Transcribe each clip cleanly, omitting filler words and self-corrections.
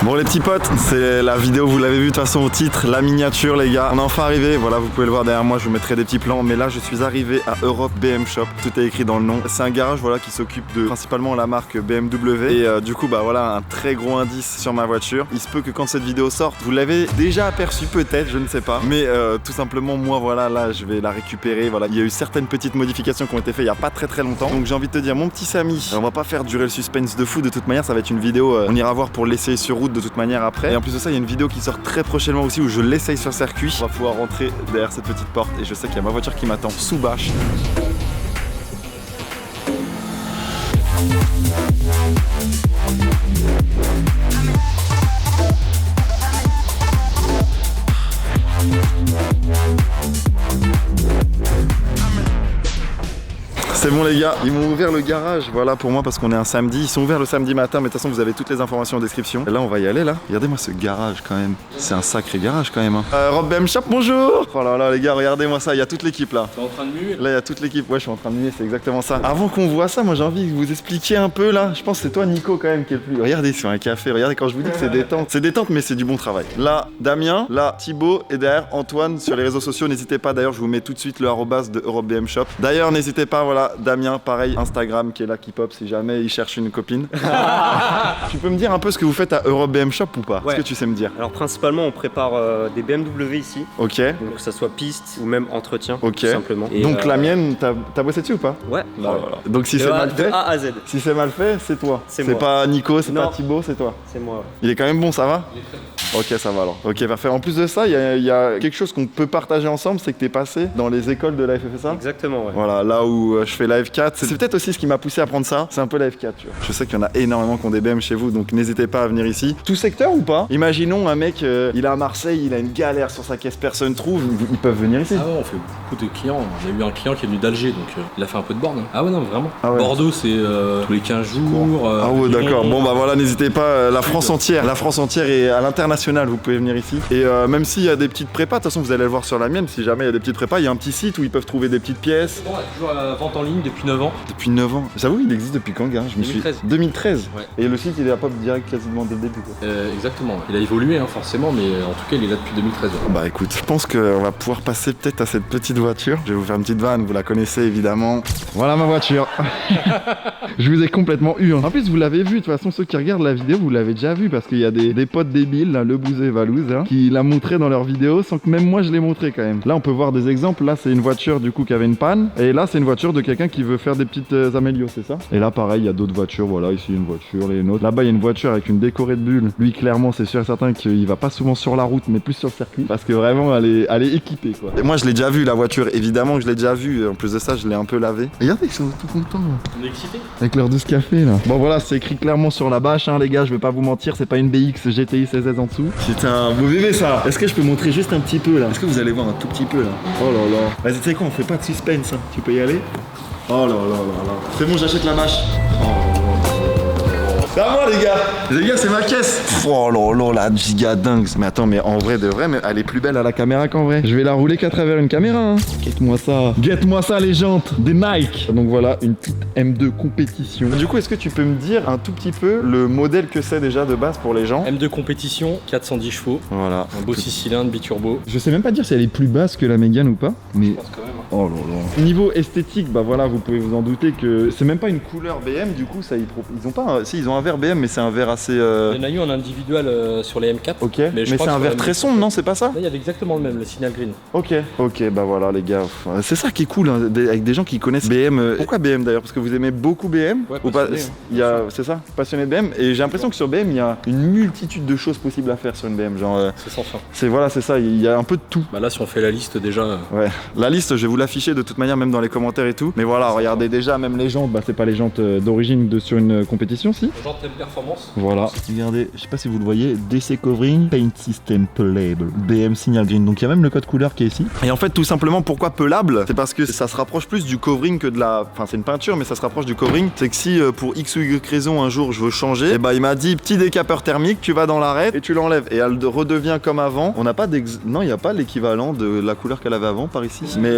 Bon les petits potes, c'est la vidéo, vous l'avez vu de toute façon au titre, la miniature les gars. On est enfin arrivé, voilà vous pouvez le voir derrière moi, je vous mettrai des petits plans. Mais là je suis arrivé à Europe BM Shop, tout est écrit dans le nom. C'est un garage voilà qui s'occupe de principalement la marque BMW. Et du coup bah voilà un très gros indice sur ma voiture. Il se peut que quand cette vidéo sorte, vous l'avez déjà aperçu peut-être, je ne sais pas. Mais tout simplement moi voilà là je vais la récupérer. Voilà, il y a eu certaines petites modifications qui ont été faites il y a pas très longtemps. Donc j'ai envie de te dire mon petit Samy, on va pas faire durer le suspense de fou, de toute manière ça va être une vidéo, on ira voir pour l'essayer sur route de toute manière après. Et en plus de ça il y a une vidéo qui sort très prochainement aussi où je l'essaye sur circuit. On va pouvoir rentrer derrière cette petite porte et je sais qu'il y a ma voiture qui m'attend sous bâche. C'est bon les gars, ils m'ont ouvert le garage, voilà pour moi parce qu'on est un samedi. Ils sont ouverts le samedi matin, mais de toute façon vous avez toutes les informations en description. Et là on va y aller là. Regardez-moi ce garage quand même. C'est un sacré garage quand même. Rob BM Shop, bonjour. Oh là là les gars, regardez-moi ça, il y a toute l'équipe là. T'es en train de muer? Là il y a toute l'équipe, ouais je suis en train de muer, c'est exactement ça. Avant qu'on voit ça, moi j'ai envie de vous expliquer un peu là. Je pense que c'est toi Nico quand même qui est le plus. Regardez sur un café, regardez quand je vous dis que c'est détente. C'est détente mais c'est du bon travail. Là Damien, là Thibaut et derrière Antoine sur les réseaux sociaux. N'hésitez pas d'ailleurs, je vous mets tout de suite le arrobas de Europe BM Shop. D'ailleurs n'hésitez pas, voilà, Damien pareil. Instagram qui est là qui pop si jamais il cherche une copine. Tu peux me dire un peu ce que vous faites à Europe BM Shop ou pas? Ouais. Est-ce que tu sais me dire? Alors principalement on prépare des BMW ici. Ok. Donc que ça soit piste ou même entretien. Ok. Tout simplement. Et donc la mienne, t'as bossé dessus ou pas? Ouais. Voilà. Donc si c'est mal fait, de A à Z. si c'est mal fait, c'est toi. C'est C'est moi. pas Nico, c'est Non. pas Thibaut, c'est toi. C'est moi. Ouais. Il est quand même bon, ça va? Ok, ça va alors. Ok, parfait. En plus de ça, il y a quelque chose qu'on peut partager ensemble, c'est que t'es passé dans les écoles de la FFSA. Exactement ouais. Voilà, là où je fais la F4. C'est peut-être aussi ce qui m'a poussé à prendre ça. C'est un peu la F4, tu vois. Je sais qu'il y en a énormément qui ont des BM chez vous, donc n'hésitez pas à venir ici. Tout secteur ou pas? Imaginons un mec, il est à Marseille, il a une galère sur sa caisse, personne trouve. Ils peuvent venir ici. Ah ouais, on fait beaucoup de clients. On a eu un client qui est venu d'Alger, donc il a fait un peu de borne. Ah ouais, non, vraiment. Ah ouais. Bordeaux, c'est tous les 15 jours. Ah ouais, d'accord. Lyon. Bon bah voilà, n'hésitez pas. La France entière est à l'international. Vous pouvez venir ici. Et même s'il y a des petites prépas, de toute façon vous allez le voir sur la mienne. Si jamais il y a des petites prépas, il y a un petit site où ils peuvent trouver des petites pièces. Bon, on a toujours la vente en ligne depuis 9 ans. Depuis 9 ans. J'avoue, il existe depuis quand, gars? Je me 2013. suis 2013. Ouais. Et le site, il est à pop direct quasiment dès le début. Quoi. Exactement. Il a évolué hein, forcément, mais en tout cas, il est là depuis 2013. Ouais. Bah écoute, je pense qu'on va pouvoir passer peut-être à cette petite voiture. Je vais vous faire une petite vanne, vous la connaissez évidemment. Voilà ma voiture. Je vous ai complètement eu. Hein. En plus, vous l'avez vu, de toute façon, ceux qui regardent la vidéo, vous l'avez déjà vu parce qu'il y a des potes débiles, là, le Bouzé et Valouz, hein, qui l'a montré dans leurs vidéos sans que même moi je l'ai montré quand même. Là, on peut voir des exemples. Là, c'est une voiture du coup qui avait une panne. Et là, c'est une voiture de quelqu'un qui veut faire des petites amélios, c'est ça? Et là, pareil, il y a d'autres voitures. Voilà, ici une voiture, les nôtres. Là-bas, il y a une voiture avec une décorée de bulles. Lui, clairement, c'est sûr et certain qu'il va pas souvent sur la route, mais plus sur le circuit. Parce que vraiment, elle est équipée quoi. Et moi, je l'ai déjà vu la voiture, évidemment que je l'ai déjà vu. En plus de ça, je l'ai un peu lavé. Regardez, ils sont tout contents. On est excité. Avec leur douce café là. Bon voilà, c'est écrit clairement sur la bâche hein, les gars, je vais pas vous mentir, c'est pas une BX GTI 16S en dessous. C'est un beau bébé ça. Est-ce que je peux montrer juste un petit peu là? Est-ce que vous allez voir un tout petit peu là? Oh là là. Vas-y, tu sais quoi, on fait pas de suspense hein. Tu peux y aller? Oh là là là là. C'est bon, j'achète la bâche. Oh là là. C'est à moi les gars. Les gars, c'est ma caisse. Oh là là, la giga dingue. Mais attends, mais en vrai de vrai, mais elle est plus belle à la caméra qu'en vrai. Je vais la rouler qu'à travers une caméra hein. Guette-moi ça. Guette-moi ça les jantes. Des Nike. Donc voilà, une petite M2 compétition. Du coup, est-ce que tu peux me dire un tout petit peu le modèle que c'est déjà de base pour les gens? M2 compétition, 410 chevaux. Voilà. Un beau 6 cylindres, biturbo. Je sais même pas dire si elle est plus basse que la Mégane ou pas. Mais Je pense quand même. Hein. oh là là. Niveau esthétique, bah voilà, vous pouvez vous en douter que c'est même pas une couleur BM. Du coup, ça ils ont pas. Si ils ont un verre BM, mais c'est un verre assez. Il y en a eu en individuel sur les M4. Ok. je Mais crois c'est que un sur verre la très M4, sombre, non? C'est pas ça? Là, il y avait exactement le même, le signal green. Ok. Ok. Bah voilà, les gars. C'est ça qui est cool hein, avec des gens qui connaissent BM. Pourquoi BM d'ailleurs? Parce que vous aimez beaucoup BM Ouais, ou pas? passionné, hein. Il y a, c'est ça, passionné de BM. Et j'ai l'impression que sur BM, il y a une multitude de choses possibles à faire sur une BM. Genre, C'est sans fin. c'est voilà, c'est ça. Il y a un peu de tout. Bah là, si on fait la liste déjà. Ouais, la liste, je vais vous l'afficher de toute manière, même dans les commentaires et tout. Mais voilà, regardez déjà, même les jantes, bah c'est pas les jantes d'origine sur une compétition, si. Genre thème performance. Voilà. Regardez, je sais pas si vous le voyez, DC Covering, Paint System Pelable, BM Signal Green. Donc il y a même le code couleur qui est ici. Et en fait, tout simplement, pourquoi pelable? C'est parce que ça se rapproche plus du covering que de la. Enfin, c'est une peinture, mais ça se rapproche du covering. C'est que si pour X ou Y raison, un jour, je veux changer, et bah il m'a dit, petit décapeur thermique, tu vas dans l'arête et tu l'enlèves. Et elle redevient comme avant. On n'a pas non, il n'y a pas l'équivalent de la couleur qu'elle avait avant par ici. Mais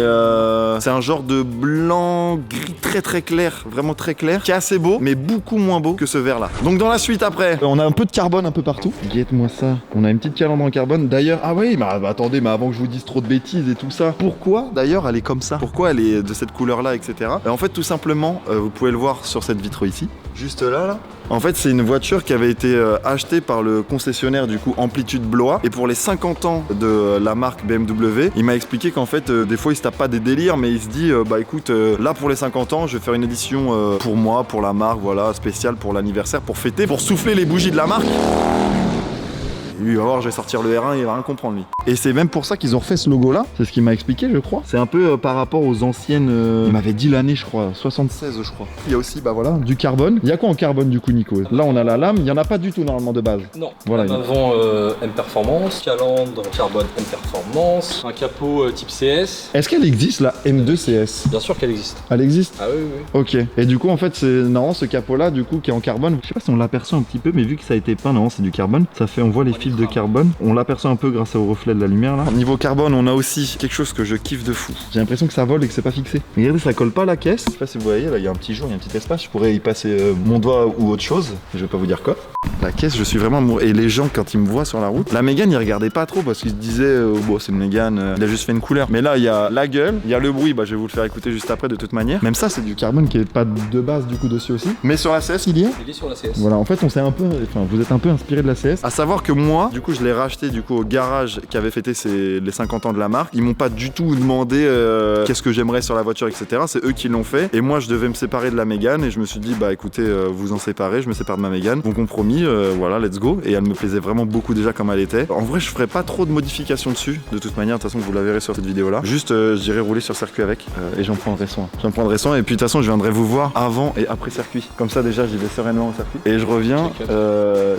c'est un genre de blanc gris très très clair, vraiment très clair, qui est assez beau, mais beaucoup moins beau que ce vert là. Donc dans la suite après, on a un peu de carbone un peu partout. Guette-moi ça. On a une petite calandre en carbone. D'ailleurs, ah oui, mais attendez, mais avant que je vous dise trop de bêtises et tout ça, pourquoi d'ailleurs elle est comme ça? Pourquoi elle est de cette couleur là, etc. En fait, tout simplement, vous pouvez le voir sur cette vitre ici, juste là. En fait, c'est une voiture qui avait été achetée par le concessionnaire du coup Amplitude Blois. Et pour les 50 ans de la marque BMW, il m'a expliqué qu'en fait, des fois, il se tape pas des délires, mais il se dit, bah écoute, là pour les 50 ans, je vais faire une édition pour moi, pour la marque, voilà, spéciale pour l'anniversaire, pour fêter, pour souffler les bougies de la marque. Lui, il va voir, je vais sortir le R1, il va rien comprendre lui. Et c'est même pour ça qu'ils ont refait ce logo là, c'est ce qu'il m'a expliqué je crois. C'est un peu par rapport aux anciennes, il m'avait dit l'année je crois, 76 je crois. Il y a aussi bah voilà, du carbone. Il y a quoi en carbone du coup Nico? Là on a la lame, il n'y en a pas du tout normalement de base. Non, voilà, en avant M Performance, calandre carbone M Performance, un capot type CS. Est-ce qu'elle existe la M2 CS? Bien sûr qu'elle existe. Elle existe? Ah oui, oui. Ok. Et du coup en fait c'est non ce capot là du coup qui est en carbone. Je sais pas si on l'aperçoit un petit peu mais vu que ça a été peint, non c'est du carbone. Ça fait on voit les fils de carbone. On l'aperçoit un peu grâce au reflet de la lumière là. Niveau carbone on a aussi quelque chose que je kiffe de fou. J'ai l'impression que ça vole et que c'est pas fixé. Regardez ça colle pas à la caisse. Je sais pas si vous voyez là il y a un petit jour, il y a un petit espace. Je pourrais y passer mon doigt ou autre chose. Je vais pas vous dire quoi. La caisse je suis vraiment amoureux. Et les gens quand ils me voient sur la route, la Mégane ils regardaient pas trop parce qu'ils se disaient bon c'est une Mégane, il a juste fait une couleur. Mais là il y a la gueule, il y a le bruit, bah je vais vous le faire écouter juste après de toute manière. Même ça c'est du carbone qui est pas de base du coup dessus aussi. Mais sur la CS il y est. Il est sur la CS. Voilà en fait on s'est un peu, enfin vous êtes un peu inspiré de la CS. À savoir que moi du coup je l'ai racheté du coup au garage qui avait fêté les 50 ans de la marque. Ils m'ont pas du tout demandé qu'est-ce que j'aimerais sur la voiture etc. C'est eux qui l'ont fait. Et moi je devais me séparer de la Mégane et je me suis dit bah écoutez vous en séparez, je me sépare de ma Mégane. Bon compromis, voilà let's go. Et elle me plaisait vraiment beaucoup déjà comme elle était. En vrai je ferai pas trop de modifications dessus. De toute manière de toute façon vous la verrez sur cette vidéo là. Juste j'irai rouler sur circuit avec et j'en prendrai soin. J'en prendrai soin et puis de toute façon je viendrai vous voir avant et après circuit. Comme ça déjà j'y vais sereinement au circuit. Et je reviens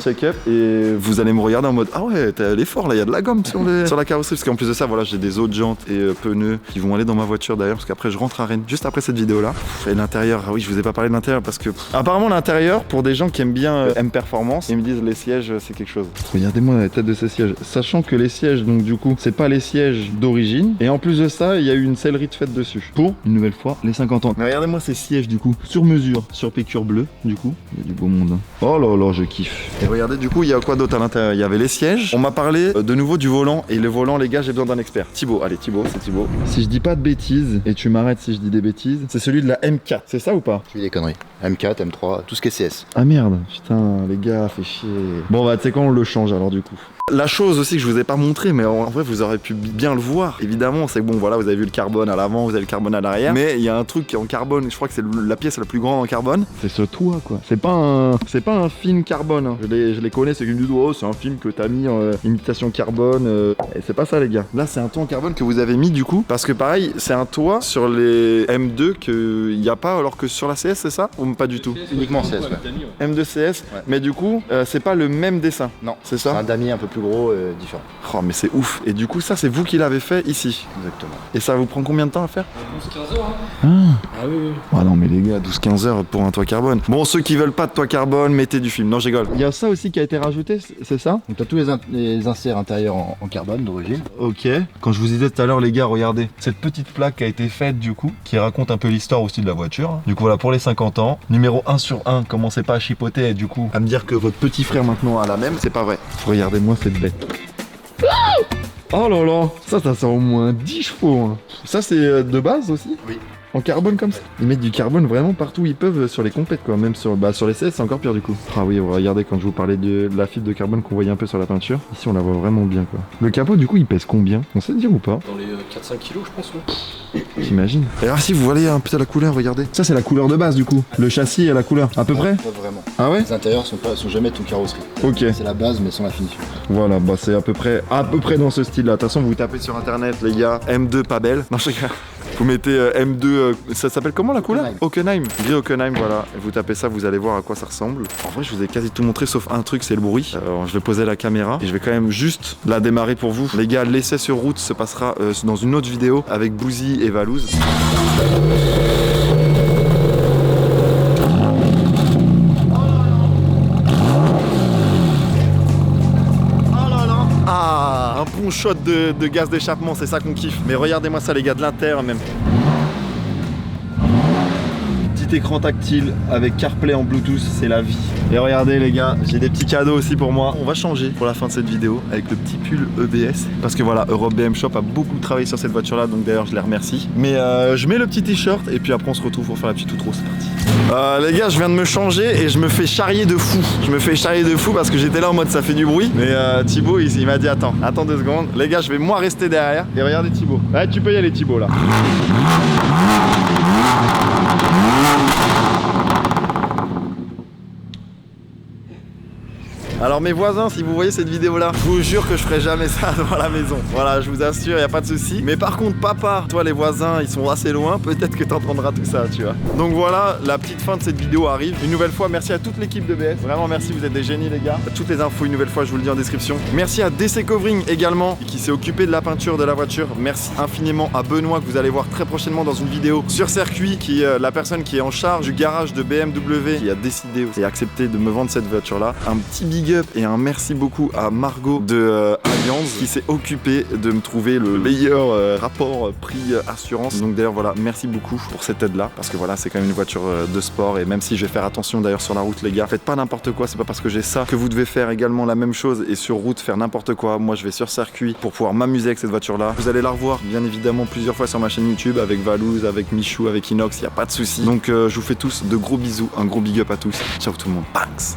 check-up et vous allez me regarder en mode ah ouais t'es allé fort là, il y a de la gomme sur la carrosserie parce qu'en plus de ça voilà j'ai des autres jantes et pneus qui vont aller dans ma voiture d'ailleurs parce qu'après je rentre à Rennes juste après cette vidéo là. Et l'intérieur, ah oui je vous ai pas parlé de l'intérieur parce que apparemment l'intérieur pour des gens qui aiment bien M Performance, ils me disent les sièges c'est quelque chose. Regardez-moi la tête de ces sièges, sachant que les sièges donc du coup c'est pas les sièges d'origine et en plus de ça il y a eu une sellerie de fête dessus pour une nouvelle fois les 50 ans. Mais regardez-moi ces sièges du coup sur mesure, sur piqûre bleue du coup, il y a du beau monde hein. Oh là là je kiffe. Et regardez du coup il y a quoi d'autre à l'intérieur, il y avait les sièges, on m'a parlé de nouveau du volant et le volant les gars j'ai besoin d'un expert. Thibaut, allez Thibaut, c'est Thibaut. Si je dis pas de bêtises et tu m'arrêtes si je dis des bêtises, c'est celui de la M4, c'est ça ou pas? Je dis des conneries. M4, M3, tout ce qui est CS. Ah merde, putain les gars fait chier. Bon bah tu sais quoi on le change alors du coup. La chose aussi que je vous ai pas montré, mais en vrai vous aurez pu bien le voir, évidemment, c'est que bon voilà, vous avez vu le carbone à l'avant, vous avez le carbone à l'arrière, mais il y a un truc qui est en carbone, je crois que c'est la pièce la plus grande en carbone, c'est ce toit quoi. C'est pas un film carbone, hein. Je les connais, c'est qu'ils me disent oh c'est un film que t'as mis en imitation carbone, et c'est pas ça les gars. Là c'est un toit en carbone que vous avez mis du coup, parce que pareil, c'est un toit sur les M2 qu'il n'y a pas alors que sur la CS c'est ça? Ou pas du tout? Uniquement CS, ouais. M2 CS, ouais. Mais du coup c'est pas le même dessin. Non, c'est ça? C'est un damier un peu plus gros, différent. Oh mais c'est ouf. Et du coup ça c'est vous qui l'avez fait ici. Exactement. Et ça vous prend combien de temps à faire? 12-15 heures hein. Ah oui oui. Ah non mais les gars 12-15 heures pour un toit carbone. Bon ceux qui veulent pas de toit carbone mettez du film. Non je rigole. Il y a ça aussi qui a été rajouté, c'est ça? Donc t'as tous les inserts intérieurs en carbone d'origine. Ok. Quand je vous disais tout à l'heure les gars regardez cette petite plaque qui a été faite du coup qui raconte un peu l'histoire aussi de la voiture. Du coup voilà pour les 50 ans. Numéro 1 sur 1, commencez pas à chipoter et du coup à me dire que votre petit frère maintenant a la même, c'est pas vrai. Regardez-moi cette bête. Oh là là, ça sent au moins 10 chevaux. Hein. Ça c'est de base aussi? Oui. En carbone comme ça. Ils mettent du carbone vraiment partout où ils peuvent sur les compètes quoi. Même sur les CS c'est encore pire du coup. Ah oui regardez quand je vous parlais de la fibre de carbone qu'on voyait un peu sur la peinture. Ici on la voit vraiment bien quoi. Le capot du coup il pèse combien? On sait dire ou pas? Dans les 4-5 kilos je pense ouais. J'imagine. Et alors si vous voyez un peu la couleur regardez. Ça c'est la couleur de base du coup. Le châssis et la couleur à peu près? Pas vraiment. Ah ouais? Les intérieurs sont jamais tout carrosserie. Ok. C'est la base mais sans la finition. Voilà bah c'est à peu près dans ce style là. De toute façon vous tapez sur internet les gars M2 pas belle. Non je rigole. Vous mettez M2, ça s'appelle comment la couleur? Hockenheim. Gris Hockenheim, voilà. Et vous tapez ça, vous allez voir à quoi ça ressemble. En vrai, je vous ai quasi tout montré, sauf un truc, c'est le bruit. Je vais poser la caméra et je vais quand même juste la démarrer pour vous. Les gars, l'essai sur route se passera dans une autre vidéo avec Bouzy et Valouz. gros shot de gaz d'échappement, c'est ça qu'on kiffe. Mais regardez-moi ça les gars, de l'intérieur même. Écran tactile avec CarPlay en Bluetooth, c'est la vie. Et regardez les gars, j'ai des petits cadeaux aussi pour moi. On va changer pour la fin de cette vidéo avec le petit pull EBS parce que voilà, Europe BM Shop a beaucoup travaillé sur cette voiture là, donc d'ailleurs je les remercie. Mais je mets le petit t-shirt et puis après on se retrouve pour faire la petite outro, c'est parti. Les gars, je viens de me changer et je me fais charrier de fou. Je me fais charrier de fou parce que j'étais là en mode ça fait du bruit. Mais Thibaut il m'a dit attends 2 secondes. Les gars, je vais moi rester derrière et regardez Thibaut. Ouais, tu peux y aller Thibaut là. Alors mes voisins, si vous voyez cette vidéo là, je vous jure que je ferai jamais ça devant la maison. Voilà, je vous assure, y a pas de souci. Mais par contre papa, toi les voisins, ils sont assez loin, peut-être que t'entendras tout ça, tu vois. Donc voilà, la petite fin de cette vidéo arrive. Une nouvelle fois, merci à toute l'équipe de BS. Vraiment merci, vous êtes des génies les gars. Toutes les infos une nouvelle fois, je vous le dis en description. Merci à DC Covering également, qui s'est occupé de la peinture de la voiture. Merci infiniment à Benoît, que vous allez voir très prochainement dans une vidéo sur circuit, qui est la personne qui est en charge du garage de BMW, qui a décidé et accepté de me vendre cette voiture là. Un petit big up et un merci beaucoup à Margot de Allianz qui s'est occupée de me trouver le meilleur rapport prix assurance. Donc d'ailleurs voilà, merci beaucoup pour cette aide là parce que voilà, c'est quand même une voiture de sport et même si je vais faire attention d'ailleurs sur la route les gars, faites pas n'importe quoi, c'est pas parce que j'ai ça que vous devez faire également la même chose et sur route faire n'importe quoi. Moi je vais sur circuit pour pouvoir m'amuser avec cette voiture là. Vous allez la revoir bien évidemment plusieurs fois sur ma chaîne YouTube avec Valouz, avec Michou, avec Inox, y a pas de souci. Donc je vous fais tous de gros bisous, un gros big up à tous. Ciao tout le monde. Pax.